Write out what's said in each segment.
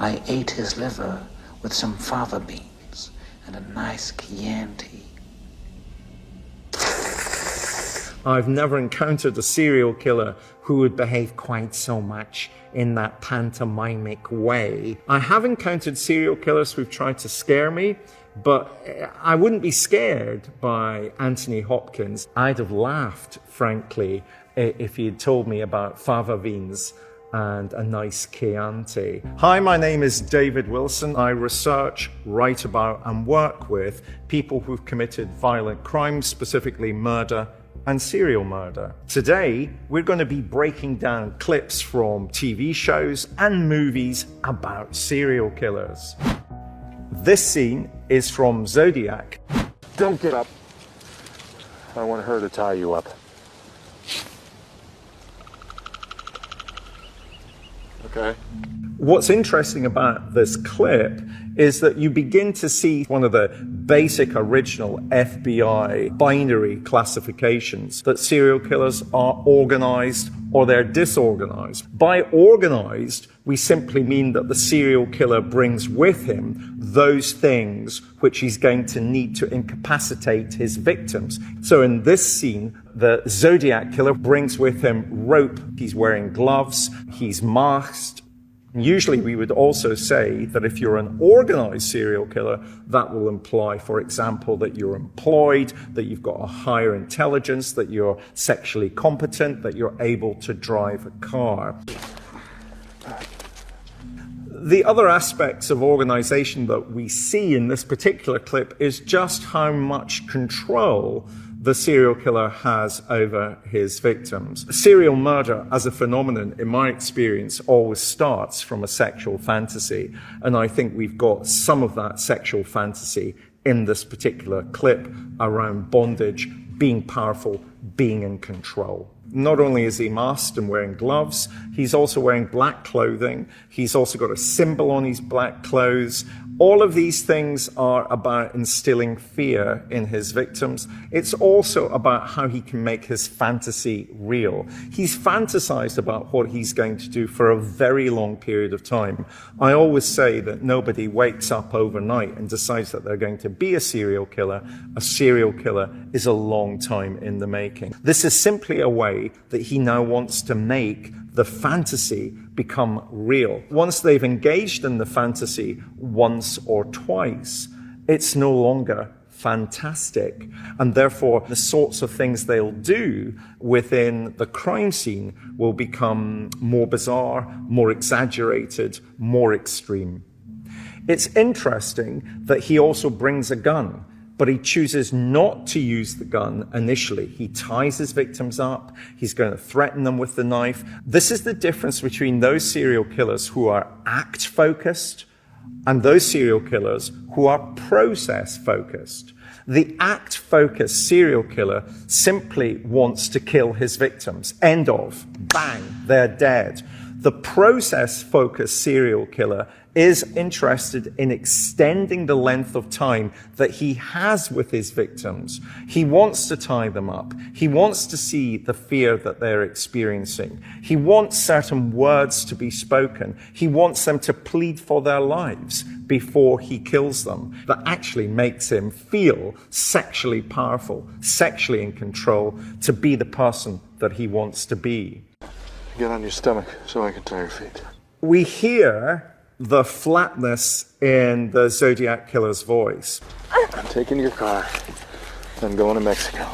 I ate his liver with some fava beans and a nice Chianti. I've never encountered a serial killer who would behave quite so much in that pantomimic way. I have encountered serial killers who've tried to scare me, but I wouldn't be scared by Anthony Hopkins. I'd have laughed, frankly, if he'd told me about fava beans and a nice Chianti. Hi, my name is David Wilson. I research, write about, and work with people who've committed violent crimes, specifically murder and serial murder. Today, we're going to be breaking down clips from TV shows and movies about serial killers. This scene is from Zodiac. Don't get up. I want her to tie you up. Okay. What's interesting about this clip is that you begin to see one of the basic original FBI binary classifications that serial killers are organized or they're disorganized. By organized, we simply mean that the serial killer brings with him those things which he's going to need to incapacitate his victims. So in this scene, the Zodiac killer brings with him rope. He's wearing gloves, he's masked. Usually we would also say that if you're an organized serial killer, that will imply, for example, that you're employed, that you've got a higher intelligence, that you're sexually competent, that you're able to drive a car. The other aspects of organization that we see in this particular clip is just how much control the serial killer has over his victims. Serial murder as a phenomenon, in my experience, always starts from a sexual fantasy. And I think we've got some of that sexual fantasy in this particular clip around bondage, being powerful, being in control. Not only is he masked and wearing gloves, he's also wearing black clothing. He's also got a symbol on his black clothes. All of these things are about instilling fear in his victims. It's also about how he can make his fantasy real. He's fantasized about what he's going to do for a very long period of time. I always say that nobody wakes up overnight and decides that they're going to be a serial killer. A serial killer is a long time in the making. This is simply a way that he now wants to make the fantasy become real. Once they've engaged in the fantasy once or twice, it's no longer fantastic. And therefore, the sorts of things they'll do within the crime scene will become more bizarre, more exaggerated, more extreme. It's interesting that he also brings a gun, but he chooses not to use the gun initially. He ties his victims up. He's going to threaten them with the knife. This is the difference between those serial killers who are act-focused and those serial killers who are process-focused. The act-focused serial killer simply wants to kill his victims. End of. Bang, they're dead. The process-focused serial killer is interested in extending the length of time that he has with his victims. He wants to tie them up. He wants to see the fear that they're experiencing. He wants certain words to be spoken. He wants them to plead for their lives before he kills them. That actually makes him feel sexually powerful, sexually in control, to be the person that he wants to be. Get on your stomach so I can tie your feet. We hear the flatness in the Zodiac killer's voice. I'm taking your car. I'm going to Mexico.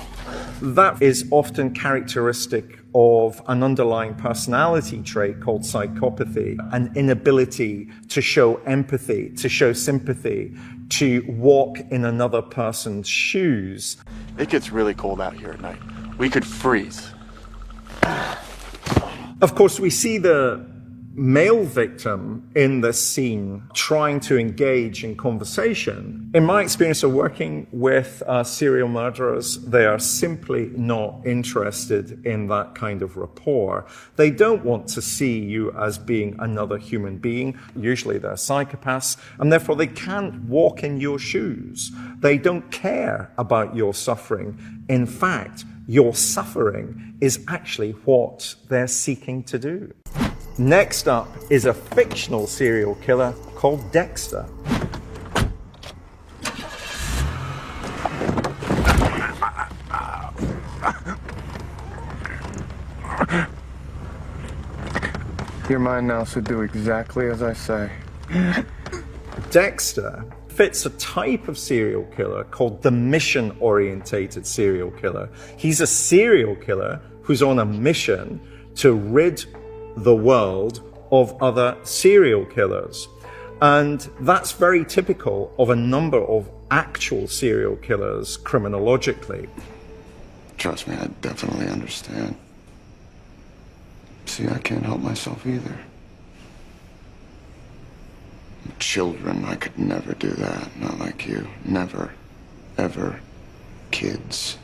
That is often characteristic of an underlying personality trait called psychopathy, an inability to show empathy, to show sympathy, to walk in another person's shoes. It gets really cold out here at night. We could freeze. Of course, we see the male victim in this scene trying to engage in conversation. In my experience of working with serial murderers, they are simply not interested in that kind of rapport. They don't want to see you as being another human being. Usually they're psychopaths, and therefore they can't walk in your shoes. They don't care about your suffering. In fact, your suffering is actually what they're seeking to do. Next up is a fictional serial killer called Dexter. You're mine now, so do exactly as I say. Dexter fits a type of serial killer called the mission-orientated serial killer. He's a serial killer who's on a mission to rid the world of other serial killers. And that's very typical of a number of actual serial killers criminologically. Trust me, I definitely understand. See, I can't help myself either. Children, I could never do that. Not like you. Never. Ever. Kids.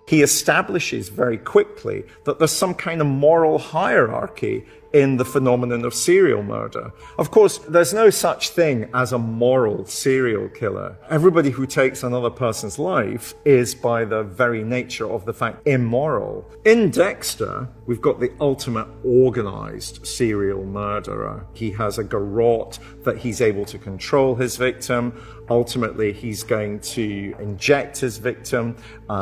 He establishes very quickly that there's some kind of moral hierarchy in the phenomenon of serial murder. Of course, there's no such thing as a moral serial killer. Everybody who takes another person's life is, by the very nature of the fact, immoral. In Dexter, we've got the ultimate organized serial murderer. He has a garrote that he's able to control his victim. Ultimately, he's going to inject his victim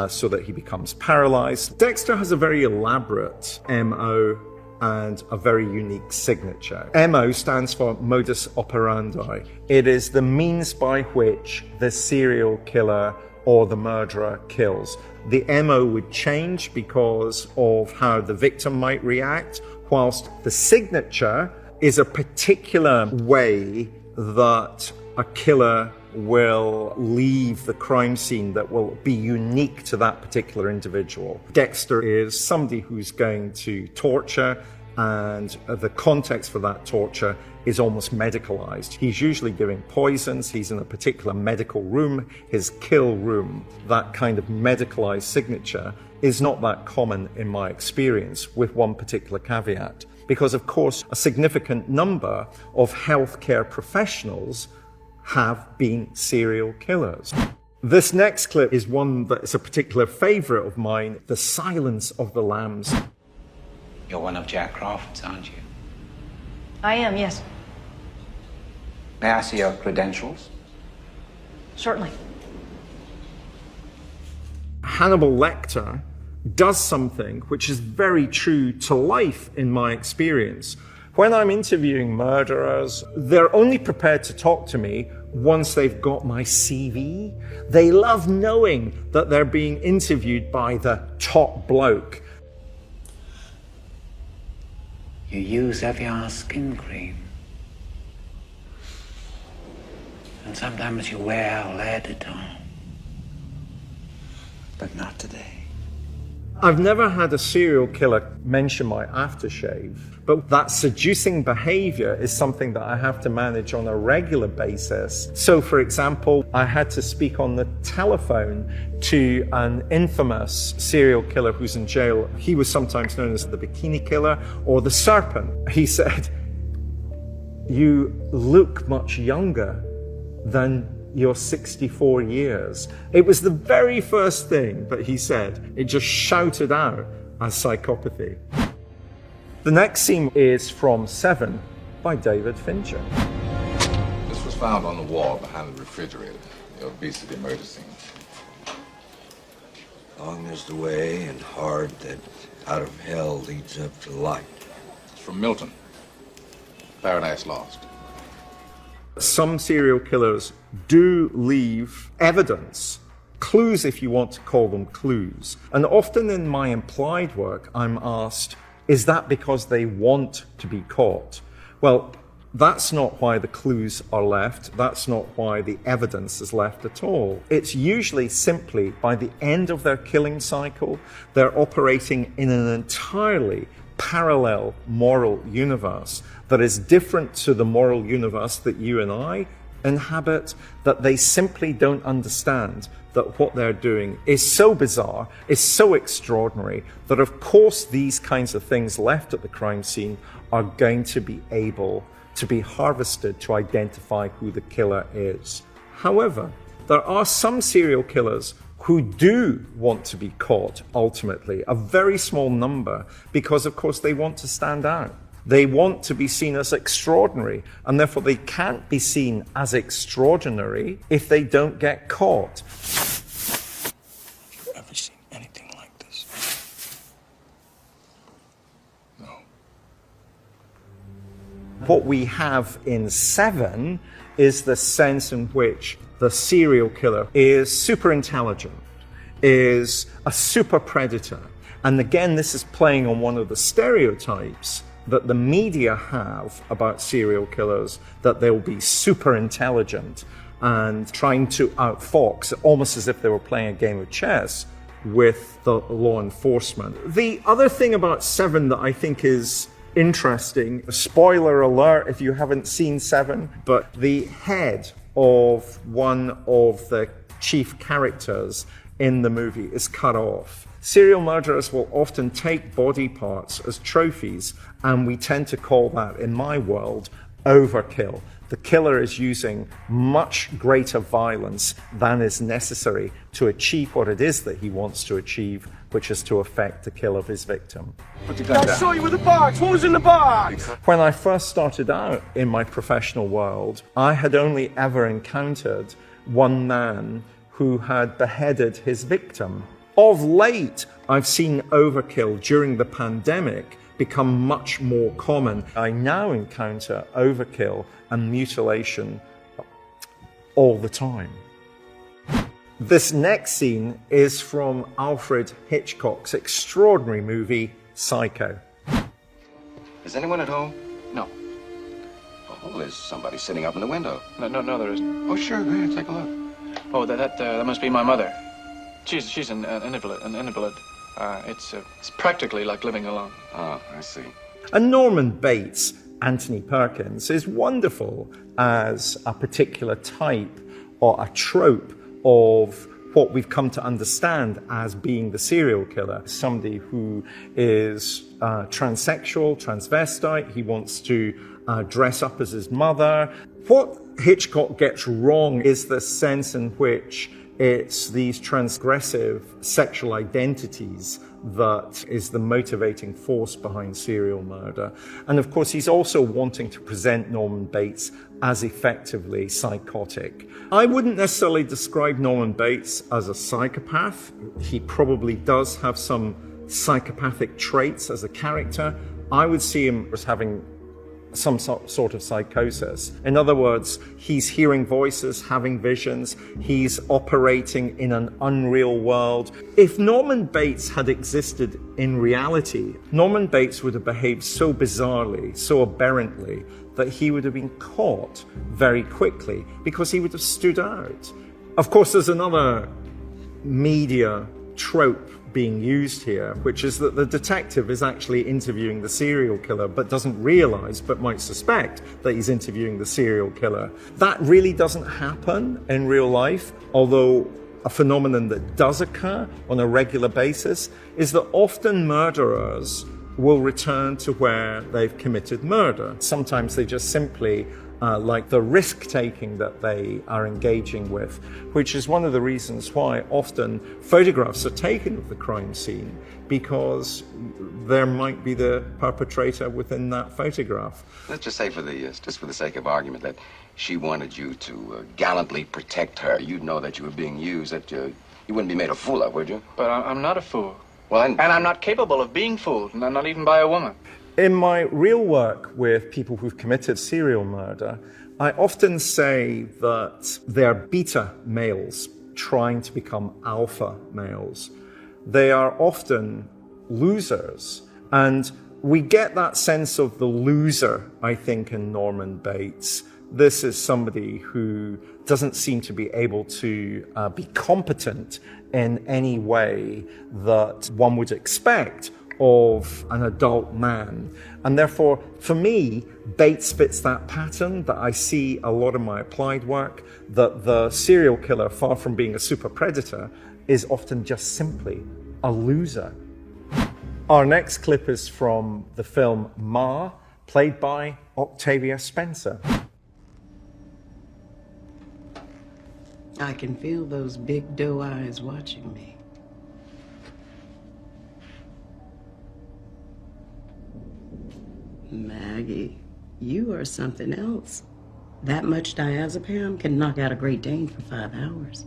so that he becomes paralyzed. Dexter has a very elaborate MO and a very unique signature. MO stands for modus operandi. It is the means by which the serial killer or the murderer kills. The MO would change because of how the victim might react, whilst the signature is a particular way that a killer will leave the crime scene that will be unique to that particular individual. Dexter is somebody who's going to torture, and the context for that torture is almost medicalized. He's usually giving poisons, he's in a particular medical room, his kill room. That kind of medicalized signature is not that common in my experience, with one particular caveat. Because of course, a significant number of healthcare professionals have been serial killers. This next clip is one that is a particular favorite of mine, The Silence of the Lambs. You're one of Jack Crawford's, aren't you? I am, yes. May I see your credentials? Certainly. Hannibal Lecter does something which is very true to life in my experience. When I'm interviewing murderers, they're only prepared to talk to me once they've got my CV. They love knowing that they're being interviewed by the top bloke. You use Evian skin cream. And sometimes you wear lead on. But not today. I've never had a serial killer mention my aftershave, but that seducing behavior is something that I have to manage on a regular basis. So, for example, I had to speak on the telephone to an infamous serial killer who's in jail. He was sometimes known as the Bikini Killer or the Serpent. He said, "You look much younger than you're 64 years." It was the very first thing that he said. It just shouted out as psychopathy. The next scene is from Seven by David Fincher. This was found on the wall behind the refrigerator, the obesity murder scene. Long is the way and hard that out of hell leads up to light. It's from Milton, Paradise Lost. Some serial killers do leave evidence, clues if you want to call them clues. And often in my implied work, I'm asked, is that because they want to be caught? Well, that's not why the clues are left. That's not why the evidence is left at all. It's usually simply by the end of their killing cycle, they're operating in an entirely parallel moral universe that is different to the moral universe that you and I inhabit, that they simply don't understand that what they're doing is so bizarre, is so extraordinary, that of course these kinds of things left at the crime scene are going to be able to be harvested to identify who the killer is. However, there are some serial killers who do want to be caught ultimately, a very small number, because of course they want to stand out. They want to be seen as extraordinary, and therefore they can't be seen as extraordinary if they don't get caught. Have you ever seen anything like this? No. What we have in Seven is the sense in which the serial killer is super intelligent, is a super predator. And again, this is playing on one of the stereotypes that the media have about serial killers, that they'll be super intelligent and trying to outfox, almost as if they were playing a game of chess with the law enforcement. The other thing about Seven that I think is interesting, spoiler alert if you haven't seen Seven, but the head of one of the chief characters in the movie is cut off. Serial murderers will often take body parts as trophies, and we tend to call that, in my world, overkill. The killer is using much greater violence than is necessary to achieve what it is that he wants to achieve, which is to effect the kill of his victim. I saw you with the box. What was in the box? When I first started out in my professional world, I had only ever encountered one man who had beheaded his victim. Of late, I've seen overkill during the pandemic become much more common. I now encounter overkill and mutilation all the time. This next scene is from Alfred Hitchcock's extraordinary movie, Psycho. Is anyone at home? No. Oh, there's somebody sitting up in the window. No, there isn't. Oh, sure, go ahead, take a look. Oh, that must be my mother. She's an invalid. It's practically like living alone. Oh, I see. And Norman Bates, Anthony Perkins, is wonderful as a particular type or a trope of what we've come to understand as being the serial killer. Somebody who is transsexual, transvestite, he wants to dress up as his mother. What Hitchcock gets wrong is the sense in which it's these transgressive sexual identities that is the motivating force behind serial murder. And of course, he's also wanting to present Norman Bates as effectively psychotic. I wouldn't necessarily describe Norman Bates as a psychopath. He probably does have some psychopathic traits as a character. I would see him as having some sort of psychosis. In other words, he's hearing voices, having visions, he's operating in an unreal world. If Norman Bates had existed in reality, Norman Bates would have behaved so bizarrely, so aberrantly, that he would have been caught very quickly because he would have stood out. Of course, there's another media trope being used here, which is that the detective is actually interviewing the serial killer but doesn't realize, but might suspect, that he's interviewing the serial killer. That really doesn't happen in real life, although a phenomenon that does occur on a regular basis is that often murderers will return to where they've committed murder. Sometimes they just simply like the risk-taking that they are engaging with, which is one of the reasons why often photographs are taken of the crime scene, because there might be the perpetrator within that photograph. Let's just say, just for the sake of argument, that she wanted you to gallantly protect her. You'd know that you were being used, that you wouldn't be made a fool of, would you? But I'm not a fool. Well, and I'm not capable of being fooled, not even by a woman. In my real work with people who've committed serial murder, I often say that they're beta males trying to become alpha males. They are often losers, and we get that sense of the loser, I think, in Norman Bates. This is somebody who doesn't seem to be able to be competent in any way that one would expect of an adult man. And therefore, for me, Bates fits that pattern that I see a lot in my applied work, that the serial killer, far from being a super predator, is often just simply a loser. Our next clip is from the film Ma, played by Octavia Spencer. I can feel those big doe eyes watching me. Maggie, you are something else. That much diazepam can knock out a Great Dane for 5 hours.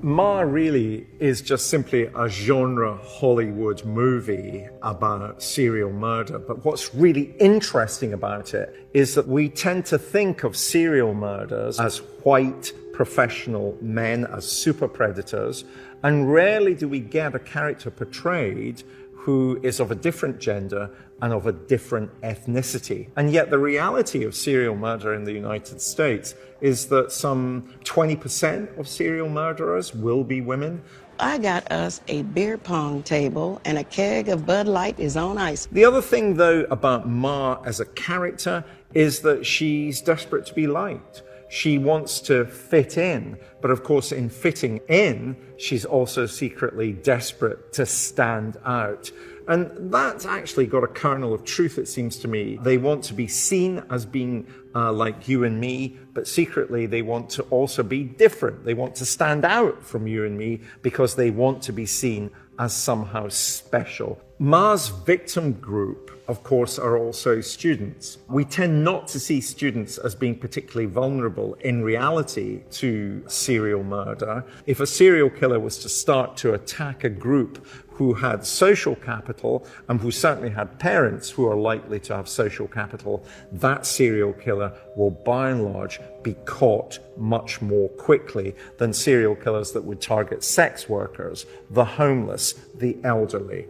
Ma really is just simply a genre Hollywood movie about serial murder. But what's really interesting about it is that we tend to think of serial murders as white professional men, as super predators, and rarely do we get a character portrayed who is of a different gender and of a different ethnicity. And yet the reality of serial murder in the United States is that some 20% of serial murderers will be women. I got us a beer pong table and a keg of Bud Light is on ice. The other thing, though, about Ma as a character is that she's desperate to be liked. She wants to fit in, but of course in fitting in, she's also secretly desperate to stand out. And that's actually got a kernel of truth, it seems to me. They want to be seen as being like you and me, but secretly they want to also be different. They want to stand out from you and me because they want to be seen as somehow special. Ma's victim group, of course, are also students. We tend not to see students as being particularly vulnerable in reality to serial murder. If a serial killer was to start to attack a group who had social capital and who certainly had parents who are likely to have social capital, that serial killer will by and large be caught much more quickly than serial killers that would target sex workers, the homeless, the elderly.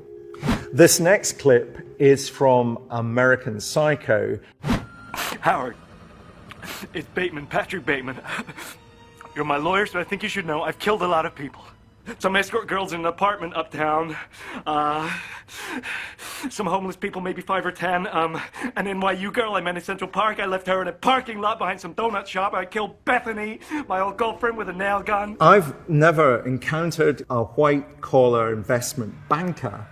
This next clip is from American Psycho. Howard, it's Bateman, Patrick Bateman. You're my lawyer, so I think you should know I've killed a lot of people. Some escort girls in an apartment uptown. Some homeless people, maybe 5 or 10. An NYU girl I met in Central Park. I left her in a parking lot behind some donut shop. I killed Bethany, my old girlfriend, with a nail gun. I've never encountered a white-collar investment banker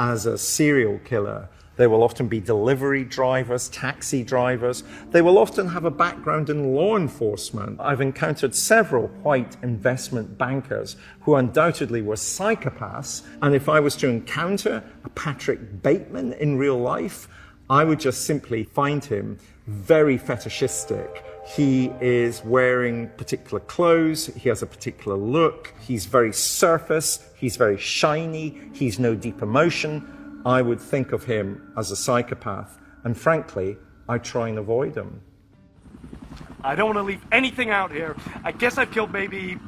as a serial killer. They will often be delivery drivers, taxi drivers. They will often have a background in law enforcement. I've encountered several white investment bankers who undoubtedly were psychopaths. And if I was to encounter a Patrick Bateman in real life, I would just simply find him very fetishistic. He is wearing particular clothes, he has a particular look, he's very surface, he's very shiny, he's no deep emotion. I would think of him as a psychopath, and frankly, I try and avoid him. I don't want to leave anything out here. I guess I've killed maybe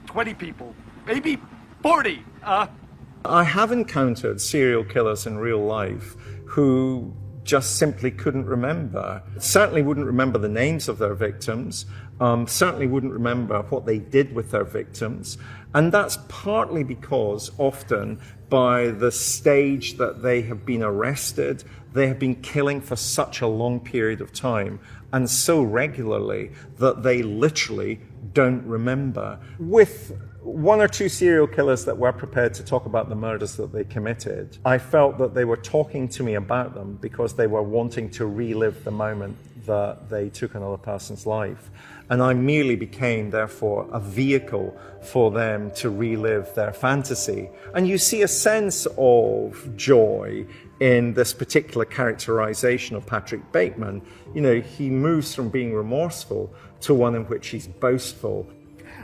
20 people, maybe 40. I have encountered serial killers in real life who just simply couldn't remember. Certainly wouldn't remember the names of their victims, certainly wouldn't remember what they did with their victims. And that's partly because often by the stage that they have been arrested, they have been killing for such a long period of time and so regularly that they literally don't remember. With one or two serial killers that were prepared to talk about the murders that they committed, I felt that they were talking to me about them because they were wanting to relive the moment that they took another person's life. And I merely became, therefore, a vehicle for them to relive their fantasy. And you see a sense of joy in this particular characterization of Patrick Bateman. You know, he moves from being remorseful to one in which he's boastful.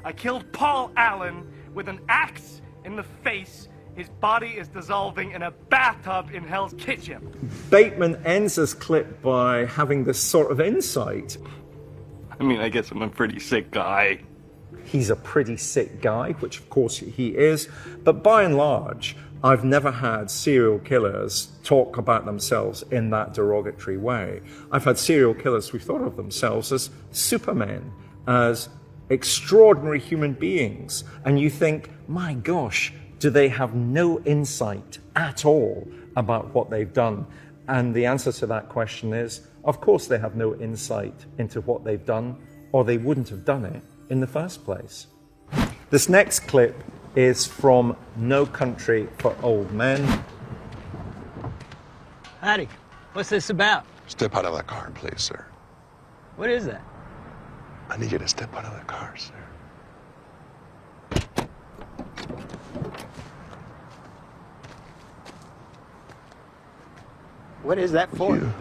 I killed Paul Allen with an axe in the face. His body is dissolving in a bathtub in Hell's Kitchen. Bateman ends this clip by having this sort of insight. I mean, I guess I'm a pretty sick guy. He's a pretty sick guy, which of course he is. But by and large, I've never had serial killers talk about themselves in that derogatory way. I've had serial killers who thought of themselves as supermen, as extraordinary human beings. And you think, my gosh, do they have no insight at all about what they've done? And the answer to that question is, of course they have no insight into what they've done, or they wouldn't have done it in the first place. This next clip is from No Country for Old Men. Howdy. What's this about? Step out of that car, please, sir. What is that? I need you to step out of the car, sir. What is that for?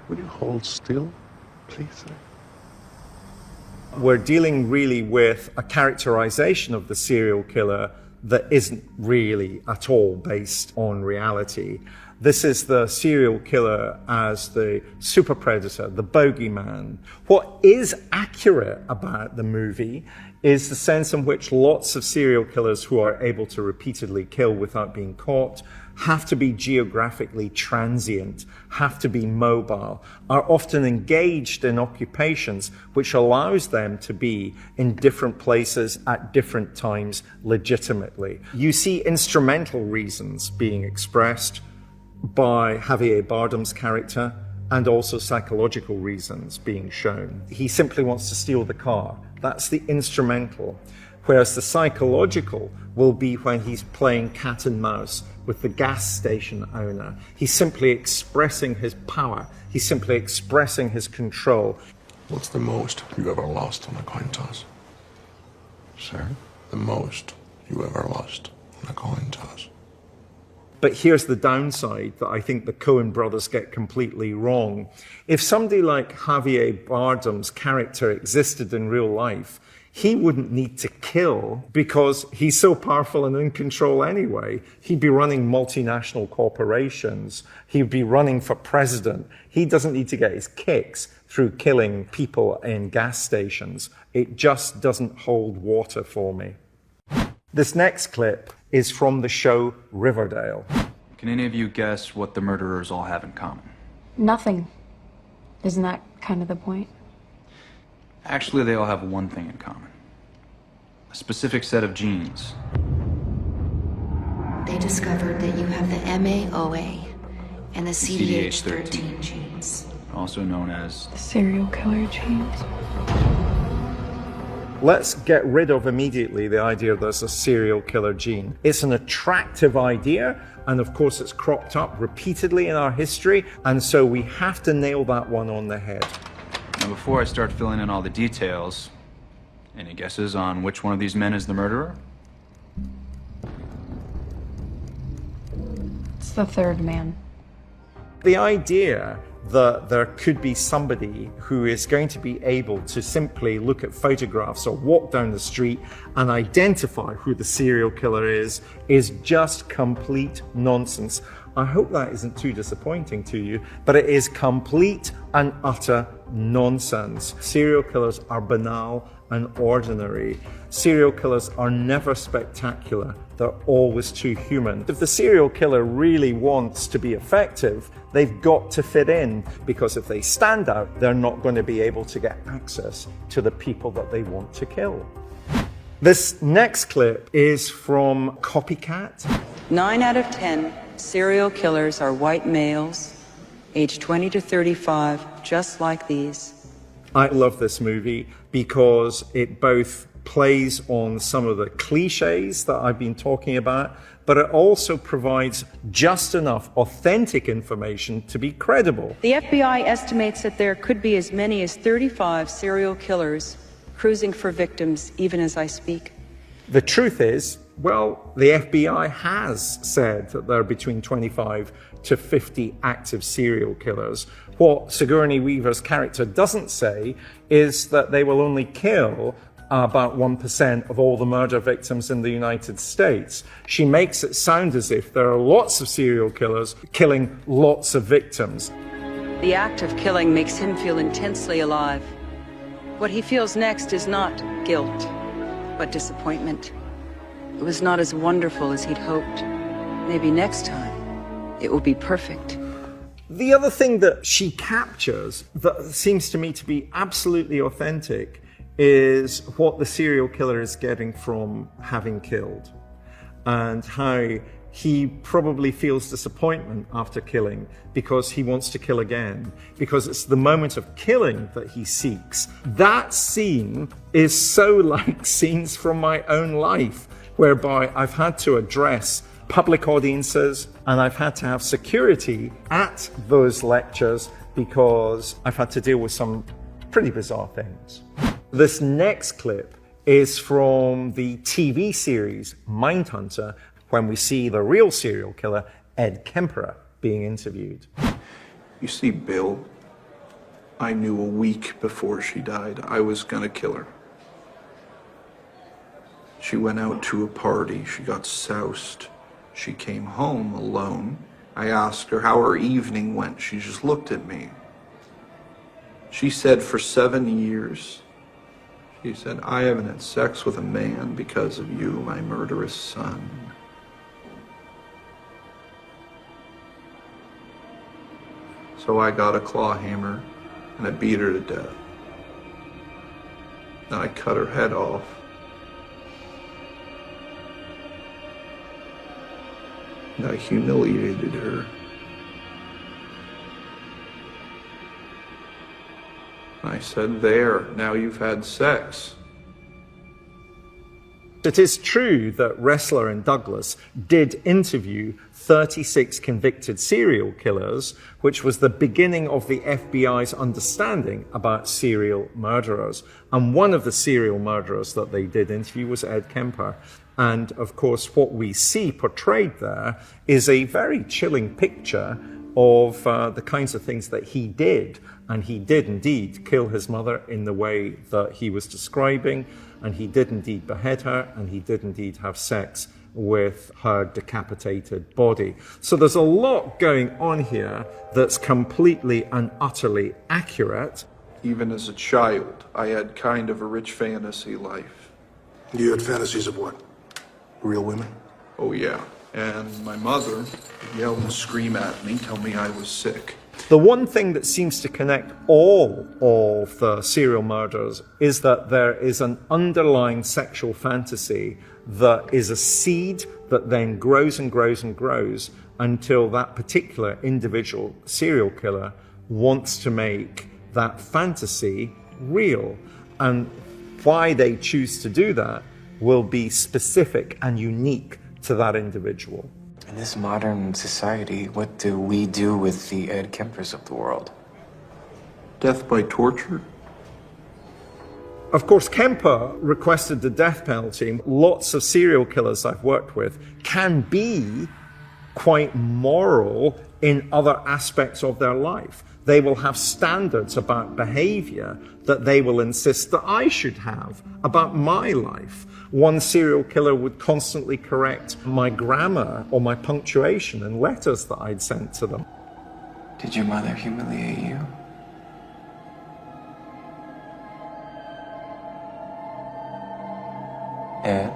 Would you hold still, please? We're dealing really with a characterization of the serial killer that isn't really at all based on reality. This is the serial killer as the super predator, the bogeyman. What is accurate about the movie is the sense in which lots of serial killers who are able to repeatedly kill without being caught have to be geographically transient, have to be mobile, are often engaged in occupations which allows them to be in different places at different times legitimately. You see instrumental reasons being expressed by Javier Bardem's character and also psychological reasons being shown. He simply wants to steal the car. That's the instrumental. Whereas the psychological will be when he's playing cat and mouse with the gas station owner. He's simply expressing his power. He's simply expressing his control. What's the most you ever lost on a coin toss? Sir? The most you ever lost on a coin toss. But here's the downside that I think the Coen brothers get completely wrong. If somebody like Javier Bardem's character existed in real life, he wouldn't need to kill because he's so powerful and in control anyway. He'd be running multinational corporations. He'd be running for president. He doesn't need to get his kicks through killing people in gas stations. It just doesn't hold water for me. This next clip is from the show Riverdale. Can any of you guess what the murderers all have in common? Nothing. Isn't that kind of the point? Actually, they all have one thing in common. A specific set of genes. They discovered that you have the MAOA and the CDH13 genes. Also known as The serial killer genes. Let's get rid of immediately the idea there's a serial killer gene. It's an attractive idea, and of course it's cropped up repeatedly in our history, and so we have to nail that one on the head. Now, before I start filling in all the details, any guesses on which one of these men is the murderer? It's the third man. The idea that there could be somebody who is going to be able to simply look at photographs or walk down the street and identify who the serial killer is just complete nonsense. I hope that isn't too disappointing to you, but it is complete and utter nonsense. Serial killers are banal and ordinary. Serial killers are never spectacular. They're always too human. If the serial killer really wants to be effective, they've got to fit in, because if they stand out, they're not going to be able to get access to the people that they want to kill. This next clip is from Copycat. 9 out of 10 serial killers are white males, aged 20 to 35, just like these. I love this movie because it both plays on some of the cliches that I've been talking about, but it also provides just enough authentic information to be credible. The FBI estimates that there could be as many as 35 serial killers cruising for victims even as I speak. The truth is, well, the FBI has said that there are between 25 to 50 active serial killers. What Sigourney Weaver's character doesn't say is that they will only kill about 1% of all the murder victims in the United States. She makes it sound as if there are lots of serial killers killing lots of victims. The act of killing makes him feel intensely alive. What he feels next is not guilt, but disappointment. It was not as wonderful as he'd hoped. Maybe next time, it will be perfect. The other thing that she captures that seems to me to be absolutely authentic is what the serial killer is getting from having killed, and how he probably feels disappointment after killing because he wants to kill again, because it's the moment of killing that he seeks. That scene is so like scenes from my own life, whereby I've had to address public audiences and I've had to have security at those lectures because I've had to deal with some pretty bizarre things. This next clip is from the TV series Mindhunter, when we see the real serial killer, Ed Kemperer, being interviewed. You see, Bill, I knew a week before she died I was gonna kill her. She went out to a party, she got soused. She came home alone. I asked her how her evening went. She just looked at me. She said for 7 years, she said, I haven't had sex with a man because of you, my murderous son. So I got a claw hammer and I beat her to death. Then I cut her head off. And I humiliated her. I said, there, now you've had sex. It is true that Ressler and Douglas did interview 36 convicted serial killers, which was the beginning of the FBI's understanding about serial murderers. And one of the serial murderers that they did interview was Ed Kemper. And of course, what we see portrayed there is a very chilling picture of the kinds of things that he did. And he did indeed kill his mother in the way that he was describing, and he did indeed behead her, and he did indeed have sex with her decapitated body. So there's a lot going on here that's completely and utterly accurate. Even as a child, I had kind of a rich fantasy life. You had fantasies of what? Real women? Oh yeah, and my mother would yell and scream at me, tell me I was sick. The one thing that seems to connect all of the serial murders is that there is an underlying sexual fantasy that is a seed that then grows and grows and grows until that particular individual serial killer wants to make that fantasy real. And why they choose to do that will be specific and unique to that individual. In this modern society, what do we do with the Ed Kempers of the world? Death by torture? Of course, Kemper requested the death penalty. Lots of serial killers I've worked with can be quite moral in other aspects of their life. They will have standards about behavior that they will insist that I should have about my life. One serial killer would constantly correct my grammar or my punctuation in letters that I'd sent to them. Did your mother humiliate you? Ed?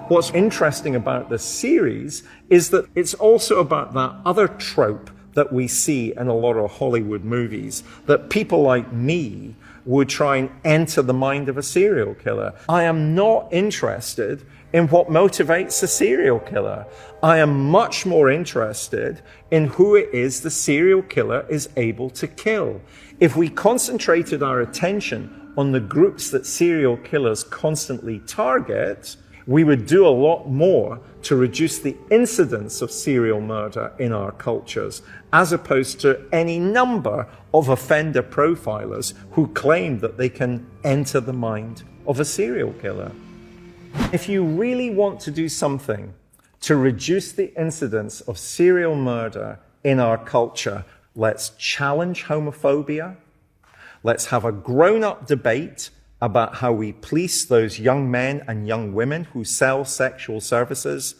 What's interesting about this series is that it's also about that other trope that we see in a lot of Hollywood movies, that people like me would try and enter the mind of a serial killer. I am not interested in what motivates a serial killer. I am much more interested in who it is the serial killer is able to kill. If we concentrated our attention on the groups that serial killers constantly target, we would do a lot more to reduce the incidence of serial murder in our cultures, as opposed to any number of offender profilers who claim that they can enter the mind of a serial killer. If you really want to do something to reduce the incidence of serial murder in our culture, let's challenge homophobia. Let's have a grown-up debate about how we police those young men and young women who sell sexual services.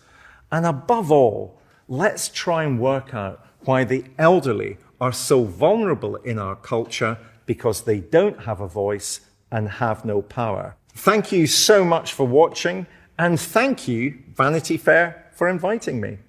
And above all, let's try and work out why the elderly are so vulnerable in our culture, because they don't have a voice and have no power. Thank you so much for watching, and thank you, Vanity Fair, for inviting me.